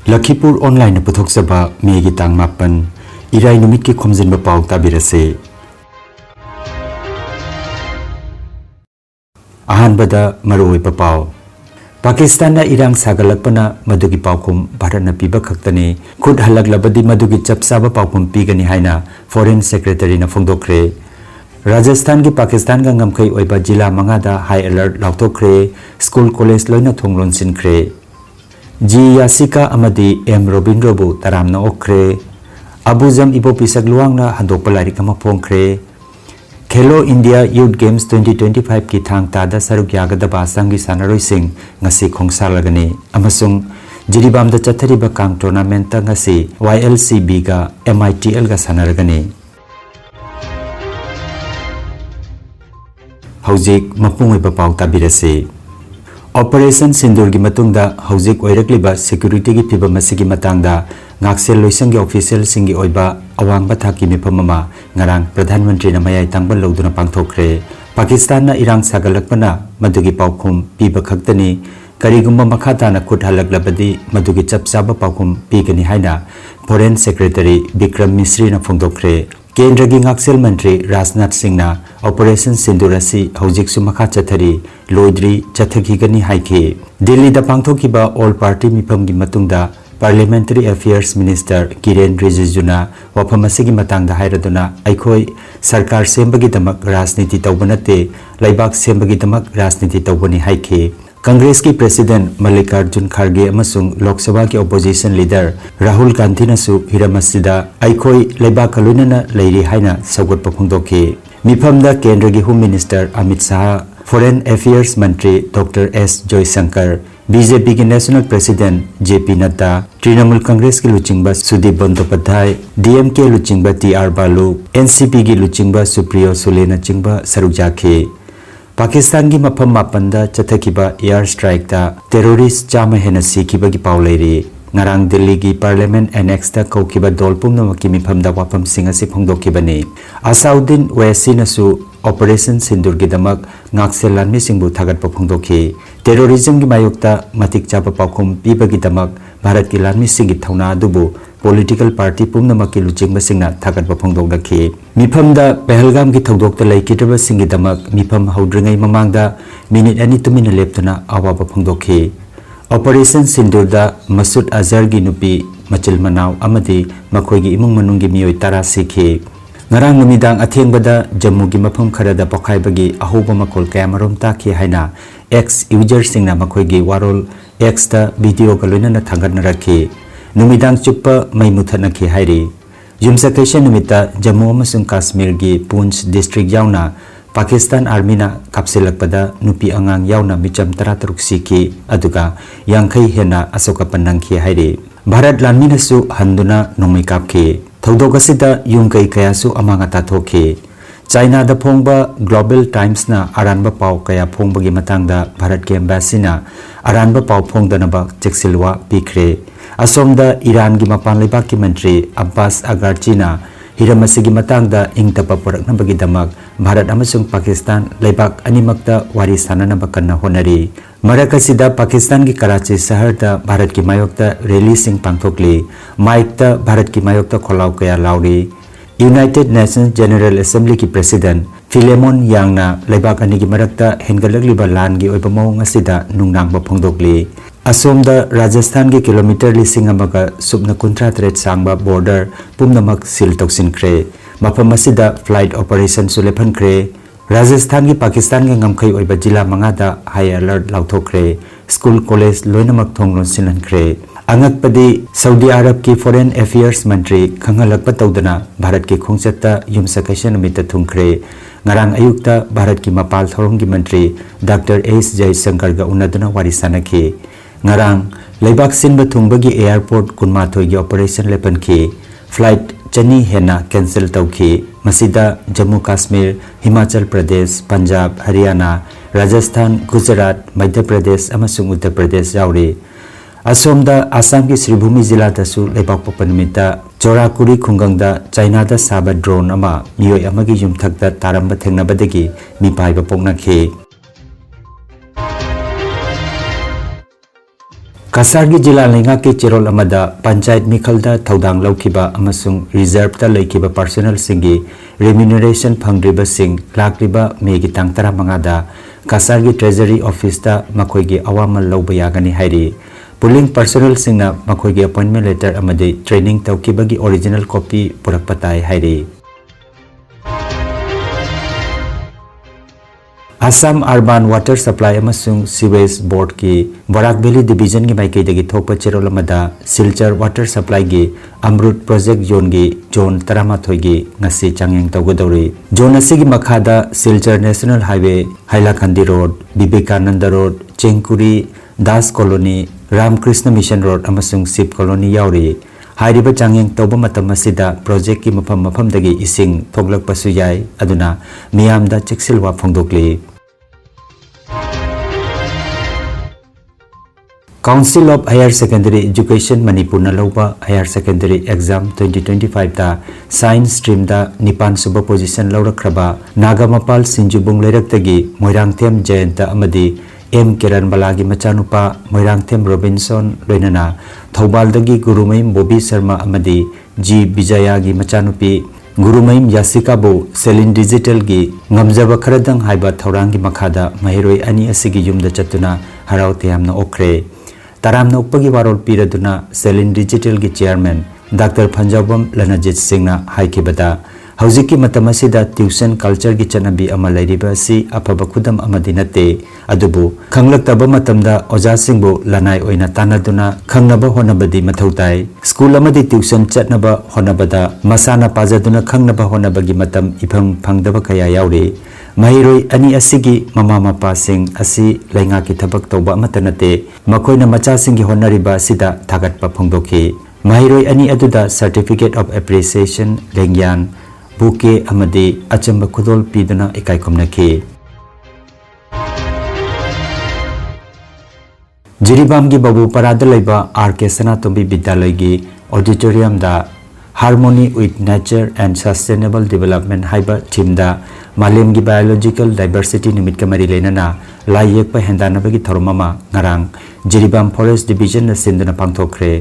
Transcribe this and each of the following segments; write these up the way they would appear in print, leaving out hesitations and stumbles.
Lakhipuronline puthokchaba megi tang mapan irai numit ki Khomjinba Pao tabirase. Ahanbada maroi Pao Pakistan na irang sagalakpana madugi paukum Bharat na piba khaktani khud halaklabadi madugi chapsaba paukum pigani haina Foreign Secretary na phongdokre. Rajasthan ki Pakistan ga ngamkhai oiba jila mangada high alert lautokre, school college loina thonglon sinkre. G Yasika amadi M Robindrobu taramna okre. Abujam ibo pisak luangna handokpa larik ama phongkre. Khelo India Youth Games 2025 ki thang tada saruk yagadaba sangi sanaroi sing ngasi khongsalagani amasung jiribam da chathariba kang tournament ta ngasi YLCB ga MITL ga sanaragani. Haujik mapungoi Pao tabirase. Operation Sindur gi matungda haujik oirakliba security gi phibam asigi matangda ngaksel loisang gi official singi oiba awangba thaki mifam ama ngarang Pradhan Mantri na mayai tangbal loduna pangthokre. Pakistan na irang sagalakpana madugi paukhum piba khaktani karigumba makhata na khut halaklabadi madugi chapsaba paukhum pigani haina Foreign Secretary Vikram Misri na phongdokre. Kendra gi ngaksel Mantri Rajnath Singh na Operation Sindur asi haujik su makha chathari loidri chathagigani haike. Delhi da pangthokiba all party mifam gi matungda Parliamentary Affairs Minister Kiren Rijijuna wafam asigi matangda hairaduna aikhoi sarkar sembagi damak rajniti tawbanate laibak sembagi damak rajniti tawbani haike. Congress ki President Mallikarjun Kharge amasung Lok Sabha ki Opposition Leader Rahul Gandhi nasu hiramasida aikhoi laibak kalunana leiri haina sagot paphungdoke. Mifamda Kendra gi Home Minister Amit Shah, Foreign Affairs Mantri Dr. S. Joysankar, BJP ki National President JP Nadda, Trinamool Congress ki Luchingba Sudip Bandyopadhyay, DMK Luchingba TR Balu, NCP ki Luchingba Supriyo Sule na chingba saruk jakhe. Pakistan ki mafam mapanda chathakiba air strike ta terrorist chama hena sikhiba ki pau leiri. Ngarang Delhi ki Parliament Annex ta kaukiba dol pumnamaki mifam da wafam singa si phongdokibani. Asauddin Owaisi nasu Operation Sindur gi damak ngaksel lanmi singbu thagat pa phongdokhi. Terrorism ki mayokta matik chapa paukhum piba gi damak Bharat ki lanmi singi thauna dubu political party pumnamaki luchingba singna thagat pa phongdokdakhi. Mifam da Pahalgam ki thodokta laikidaba singi damak mifam haudringai mamangda minute ani tumina leptuna awaba phongdokhi. Operation Sindur da Masud Azhar gi nupi machil manaw amadi makhoi gi imung manung gi miyoi tara sikhi. Ngarang numidang athengbada Jammu gi mafam kharada pokhaibagi ahoba makol kayamarom takhi haina X user singna makhoi gi warol X ta video galuna na thangatna rakhi. Numidang chuppa mai muthana khi hairi. Yumsa kaisa numita Jammu amasung Kashmir gi Poonch district yauna Pakistan Army na kapsilakpada nupi angang yauna micham 13 sikhi aduga yangkhai hena asoka panangkhi hairi. Bharat lanmi nasu handuna nomai kapkhi. Thodokasida yungkai kayasu amanga tathokhi. China da phongba Global Times na aranba pau kaya phongbagi matangda Bharat ki embassy na aranba pau phongdanaba cheksilwa pikre. Asomda Iran gi mapan leibak ki mantri Abbas Agarchi na hiramasigi matangda ingtapa poraknabagi damak Bharat amasung Pakistan leibak animakta wari sananaba kanna honari. Marakasida Pakistan ki Karachi shahar da Bharat ki mayokta rally sing pangthokli. Mike ta Bharat ki mayokta kholau kaya lauri. United Nations General Assembly ki President Philemon Yang na leibak ani ki marakta hengalagliba lan gi oiba mawng asida nungnang ba phongdokli. Asomda Rajasthan ki kilometer lising amaga subna kuntra tret sangba border pumnamak sil toksinkre. Mafam asida flight operation sulephankre. Rajasthan ki Pakistan ki ngamkhai oiba jila mangada high alert lauthokre. School college loinamak thonglon sinankre. Angakpadi Saudi Arab ki Foreign Affairs Mantri khangalakpa tawdana Bharat ki khongchatta yumsa kaisa numita thungkre. Ngarang ayukta Bharat ki mapal thorong ki Mantri Dr. S. Jaishankar ga unaduna wari sanakhi. Ngarang leibak sinba thungbagi airport kunmathoi gi operation lepankhi. Flight chani hena cancel tawkhi. Masida Jammu Kashmir, Himachal Pradesh, Punjab, Haryana, Rajasthan, Gujarat, Madhya Pradesh amasung Uttar Pradesh yauri. Asomda Assam ki Sribhumi jila dasu leibak papanimita Chorakuri khungangda China da saba drone ama miyoi amagi yumthakda taramba thengnabadagi mipaiba poknakhi. Kasargi jila lenga ke cherol amada panchayat mikhalda thaudang laukiba amasung reserve ta leikiba personal singi remuneration phangriba sing lakriba megi tang tara mangada Kasargi treasury office ta makoigi awamal lauba yagani hairi pulling personnel singna makoigi appointment letter amadi training taukibagi original copy purakpatai hairi Assam Urban Water Supply amasung Sewage Board ki Barak Valley Division ki maikei dagi thokpa cherol amada silchar water supply gi Amrut project zone gi zone taramathoi gi ngasi changyang tawgodori zone asigi makhada silchar national highway Hailakandi road Vivekananda road Chengkuri Das colony Ramkrishna mission road amasung Sip colony yauri hairiba changyang tawba matam asida project ki mafam dagi ising thoglakpasu yai aduna miyamda cheksilwa phongdokli Council of Higher Secondary Education Manipur na lauba Higher Secondary Exam 2025 ta Science stream da Nipan suba position laurakraba Nagamapal Sinjubung Leirak-tagi Moirangthem Jayanta amadi M Kiran Balagi machanupa Moirangthem Robinson loinana Thaubalda-gi Gurumaim Bobby Sharma amadi G Bijaya gi machanupi Gurumaim Yasika bo Selin Digital gi ngamjaba kharadang haiba thaurangi makhada mahiroi ani asigi yumda chatuna harau teyamna okre Taramna upagi warol piraduna Selin Digital gi chairman Dr. Panjabam Lanajit Singhna haikibada Haujiki matamasida tuition culture gi chanabi ama lairiba si afaba khudam amadi nate adubu khanglaktaba matamda oja singbu lanai oina tanaduna khangnaba honabadi mathautai school amadi tuition chatnaba honabada masana pajaduna khangnaba honabagi matam iphang phangdaba kaya yauri mahiroi ani asigi mama mapa sing asi lainga ki thabak toba matanate makoina macha singi honariba sida thagatpa phongdoki mahiroi ani aduda certificate of appreciation lengyan buke amadi achamba khudol piduna ikai komnaki Jiribam gi babu parada laiba RK Sanatombi Vidyalay gi auditorium da Harmony with Nature and Sustainable Development haiba theme da Malim gi biological diversity nimit kamari lenana lai yekpa hendanabagi thormama ngarang Jiribam Forest Division na sindana pangthokre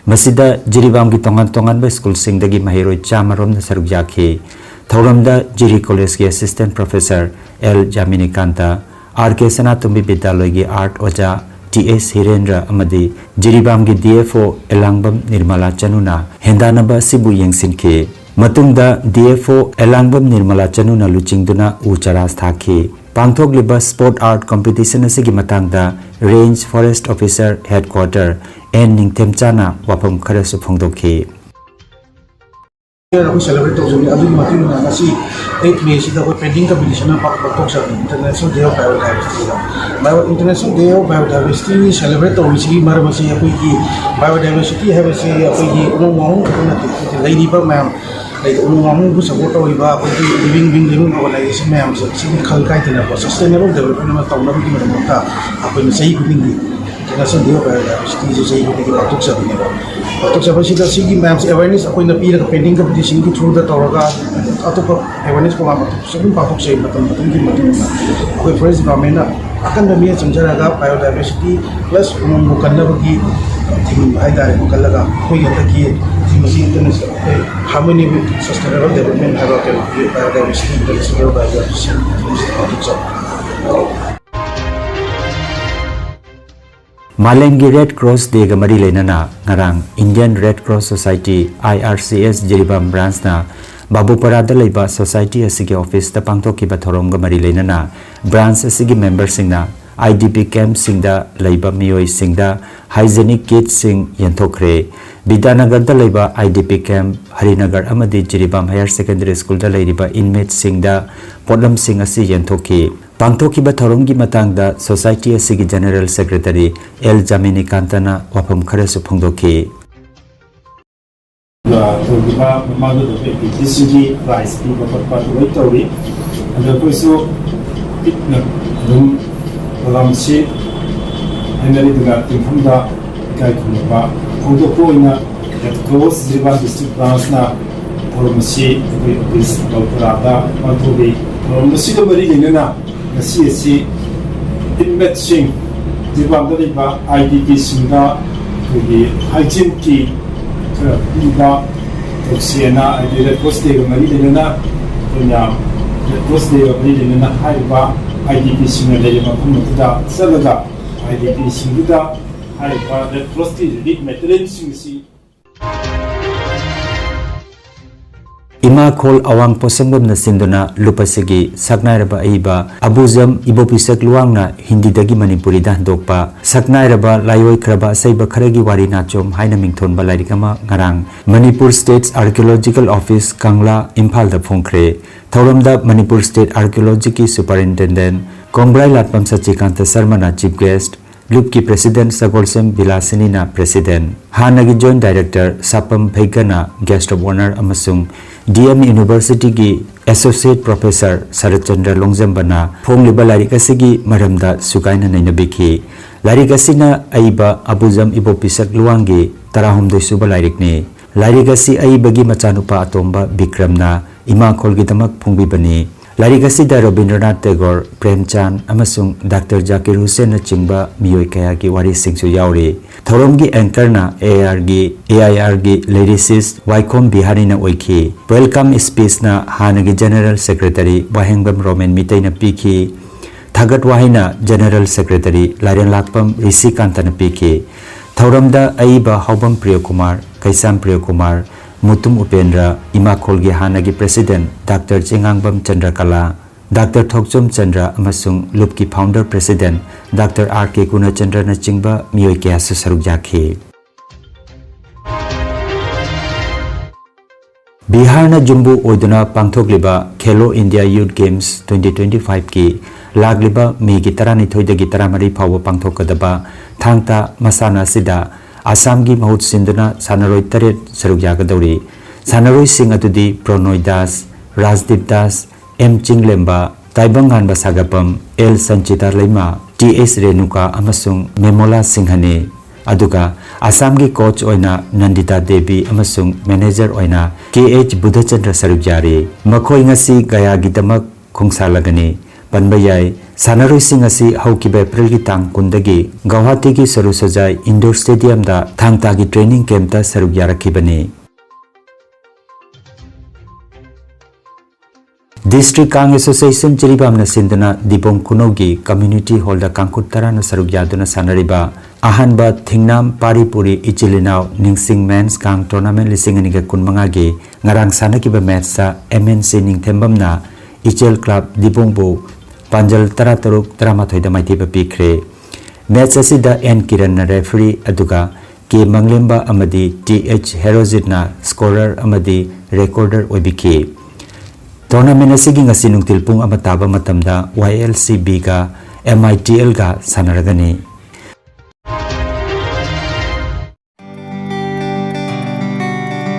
Masida Jiribam gi tongan ba school singdagi mahiroi chamarom na saruk yakhi Thoramda Jiri College ki assistant professor L Jaminikanta RK Sanatombi Vidyalay gi art oja TS Hirendra amadi Jiribam gi DFO Elangbam Nirmala Chanuna hendanaba sibu yengsinke matungda DFO Elangbam Nirmala Chanuna luchingduna ucharas thaki pangthogliba sport art competition asigi matangda range forest officer headquarter N Ningthemchana wapam kharasu phongdokhi We celebrate also 8 May painting competition International Day of Biodiversity. International Day of Biodiversity celebrate biodiversity have a lady ma'am like support living organization ma'am sustainable development International Day of Biodiversity is a ma'am's awareness of the painting competition through the Toraga awareness forest environment academia Sanjaraga biodiversity plus Mukandabaki Mukalaga harmony with sustainable development biodiversity international biodiversity. Malengi Red Cross Day ga mari lenana ngarang Indian Red Cross Society IRCS Jiribam branch na Babu Parada leiba society asigi office ta pangthoki ba thorom ga mari lenana branch asigi member singna IDP camp singda leiba miyoi singda hygienic kit sing yenthokre Vidanagar da leiba IDP camp Harinagar amadi Jiribam Higher Secondary School da leiriba inmate singda podlam sing asi yenthoki Pangthoki ba thoromgi matangda society asigi general secretary L Jamini Kantana wapam kharasu phongdokhi Togiba mamadu do PTCG rice pi ba pat tori and also itna dum lamsi henari duga timhunda kai khumba phongdokko ina at close Jiribam district branch na thoromsi this balprada panthobi thoromsi do bari lenana Nasi inmet sing Jiribam da IDP singa ꯑꯩꯈꯣꯏꯒꯤ ꯍꯥꯏꯖꯤꯟꯀꯤ ꯈꯔ ꯄꯤꯕ ꯇꯧꯁꯦꯅ ꯍꯥꯏꯗꯤ red cross ꯗꯦꯒ ꯃꯔꯤ ꯂꯩꯅꯅ ꯑꯩꯈꯣꯏꯅ red cross ꯗꯦꯒ ꯃꯔꯤ ꯂꯩꯅꯅ ꯍꯥꯏꯔꯤꯕ IDPꯁꯤꯡꯅ ꯂꯩꯔꯤꯕ ꯃꯐꯝ ꯑꯗꯨꯗ ꯆꯠꯂꯒ IDPꯁꯤꯡꯗꯨꯗ ꯍꯥꯏꯔꯤꯕ ꯔꯦꯗ ꯀ꯭ꯔꯣꯁꯀꯤ ꯔꯤꯂꯤꯐ ꯃꯦꯇꯔꯤꯌꯦꯜꯁꯤꯡ ꯑꯁꯤ Imakhol awang posongbamna sinduna lupasigi saknairaba aiba abuzam ibopisak luangna Hindi dagi Manipuri da handokpa saknairaba layoi khraba asaiba kharagi wari nachom haina mingthonba larikama ngarang Manipur State Archaeological Office Kangla Imphal da phongkhre thauramda Manipur State Archaeology ki Superintendent Kongbrai Latpam Sachikanta Sharma na Chief Guest Loop ki President Sagolsem Bilasini na President Hanagi Joint Director Sapam Bhaigana Guest of Honor amasung DM University ki Associate Professor Sarachandra Longjambana phongliba larik asigi maramda sukaina nainabiki larik asina aiba abuzam ibopisak luangi tarahumdoi suba larikni larik asi aibagi machanupa atomba Bikramna Imakhol gi damak phongbibani larik asida Rabindranath Tagore Premchand amasung Dr. Zakir Hussain na chingba miyoi kaya ki wari singsu yauri thoromgi anchor na AIR gi lyricist Waikhom Bihari na oikhi welcome speech na hanagi General Secretary Wahengbam Roman Mitay na pikhi thagat wahina General Secretary Laren Lakpam Rishi Kanta na pikhi thoramda aiba Haubam Priyakumar Kaisam Priyakumar Mutum Upendra Imakhol gi hanagi President Dr. Chengangbam Chandrakala Dr. Thokchom Chandra amasung Loop ki Founder President Dr. R.K. Gunachandra na chingba miyoi kaya su saruk jakhi Bihar na jumbu oiduna pangthokliba Khelo India Youth Games 2025 ki lagliba mi gi tarani thoidagi taramari phawa pangthokadaba thangta masana sida assam gi mahut sinduna sanaroi taret saruk yagadori sanaroi sing atudi Pronoy Das Rajdeep Das M Chinglemba Taibangan Basagapam L Sanchita Leima TS Renuka amasung Memola Singhane aduga assam gi coach oina Nandita Devi amasung manager oina KH Budhachandra sarujari makhoi ngasi gaya gi damak khongsalagani panbayai sanaroi sing asi haukiba April gi tang kundagi Guwahati gi Sarusajai Indoor Stadium da thangta gi training camp ta saruk yarakibani District Kang Association Chiribamna Sindana Dibong Kunogi Community Hall da Kangkut Tarana Saruk Yaduna Sanariba Ahanba Thingnam Paripuri Ichilinau Ningsing Men's Kang Tournament Lisinganiga Kunmangagi Ngarang Sanakiba Match sa MNC Ningthembamna Ichel Club Dibongbo Panjal Tarataruk Taramathoida Maitiba Pikre Match asida N Kiran na referee aduga K Manglemba amadi TH Herozit na scorer amadi recorder oibiki Tournament asigi ngasi nungtil pung amataba matamda YLCB ga MITL ga sanaragani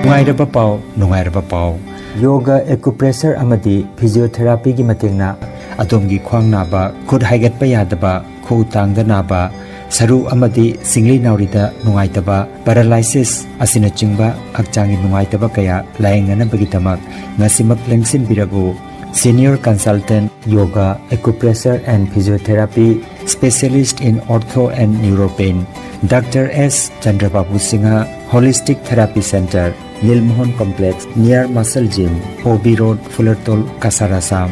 Nungairaba pau Yoga acupressure amadi physiotherapy gi matingna adomgi khwang naba khud haigatpa yadaba khu tangda naba saru amadi singli naurida nungaitaba paralysis asina chingba akchangi nungaitaba kaya laingana bagitamak ngasimak lengsin biragu Senior Consultant Yoga Acupressure and Physiotherapy Specialist in Ortho and Neuropain Dr. S. Chandrababu Singha Holistic Therapy Center Nilmohon Complex near Muscle Gym OB Road Fullertol Kasarasam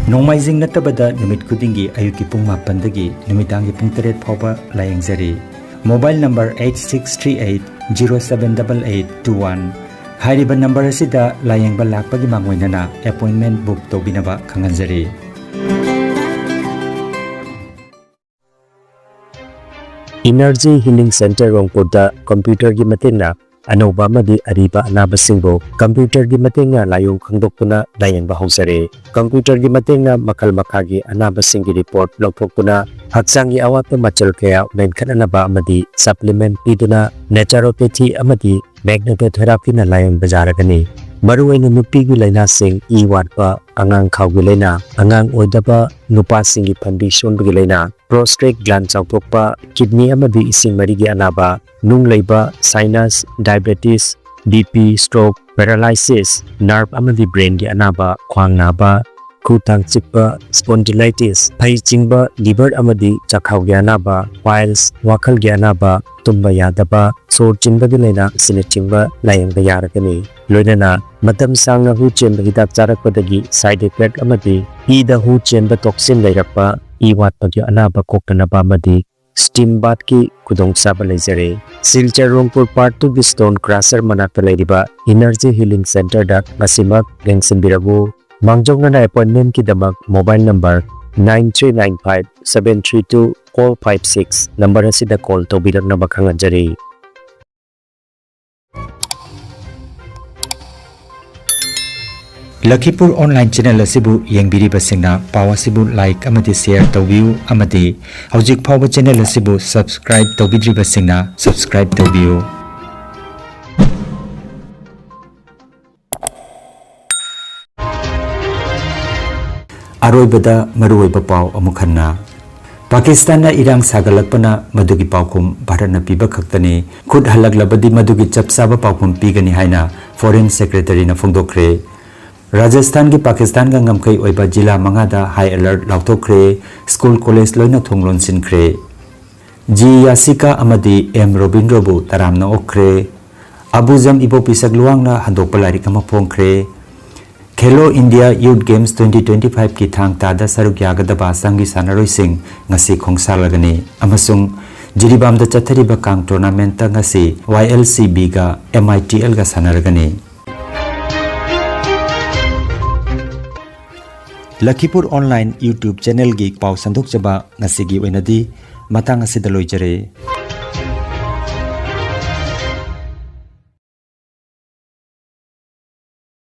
Nomaizing natabada numit kudingi ayuki pung mapandagi numitangi pung teret phoba layengzari Mobile number 8638078821 Hairiba number asida layengba lakpagi mangwainana appointment book tobinaba khanganjari Energy Healing Center Rongpoda computer gi matingna anauba madi ariba anabasingbo computer gi matingna layong khangdokpuna layengba hausare computer gi matingna makal makhagi anabasingi report lokthokpuna haksangi awatpa machal kaya menkhananaba amadi supplement piduna naturopathy amadi magnetotherapy na layeng bajaragani maruaina nupigi laina sing watpa angang khawgi laina angang oidaba nupa singi phambi sonbagi laina prostate gland chawthokpa kidney amadi ising marigi anaba nung leiba sinus diabetes BP stroke paralysis nerve amadi brain gi anaba khwang naba khutang chikpa spondylitis phai chingba liver amadi chakhau gyanaba piles wakhal gyanaba tumba yadaba sor chingba gi leina sine chingba layang da yarakani loinana matam sangna hu chemba hidak charakpadagi side effect amadi i da hu chemba toxin leirakpa i watpagi anaba koktanaba amadi steam bath ki kudong saba leizare silchar rongpur part 2 the stone crusher manakta leiriba energy healing center da ngasimak gengsin birabu mangjongna appointment ki damak mobile number 9395732456 number asida call tobiragna bakhanganjari Lakhipur online channel asibu yengbiriba singna paw asibu like amadi share tawbiu amadi hojik phawba channel asibu subscribe tawbidriba singna subscribe tawbiu aroibada maruoiba paw amukhanna Pakistan na irang sagalakpana madugi pawkum Bharat na piba khaktani khud halaglabadi madugi chapsaba pawkum pigani haina foreign secretary na phongdokre Rajasthan ki Pakistan ka ngamkai oiba jila mangada high alert lauthokre school college loina thonglon sinkre G Yasika amadi M Robindrabu taramna okre Abujam ibo pisagluangna handokpalari kama phongkre Khelo India Youth Games 2025 ki thang tada saruk yagadaba sangi sanaroi sing ngasi khongsalagani amasung jiribam da chathariba kang tournament ta ngasi YLCB ga MITL ga sanaragani Lakhipur online YouTube channel gi paw sandok chaba ngasi gi oinadi matang asida loijare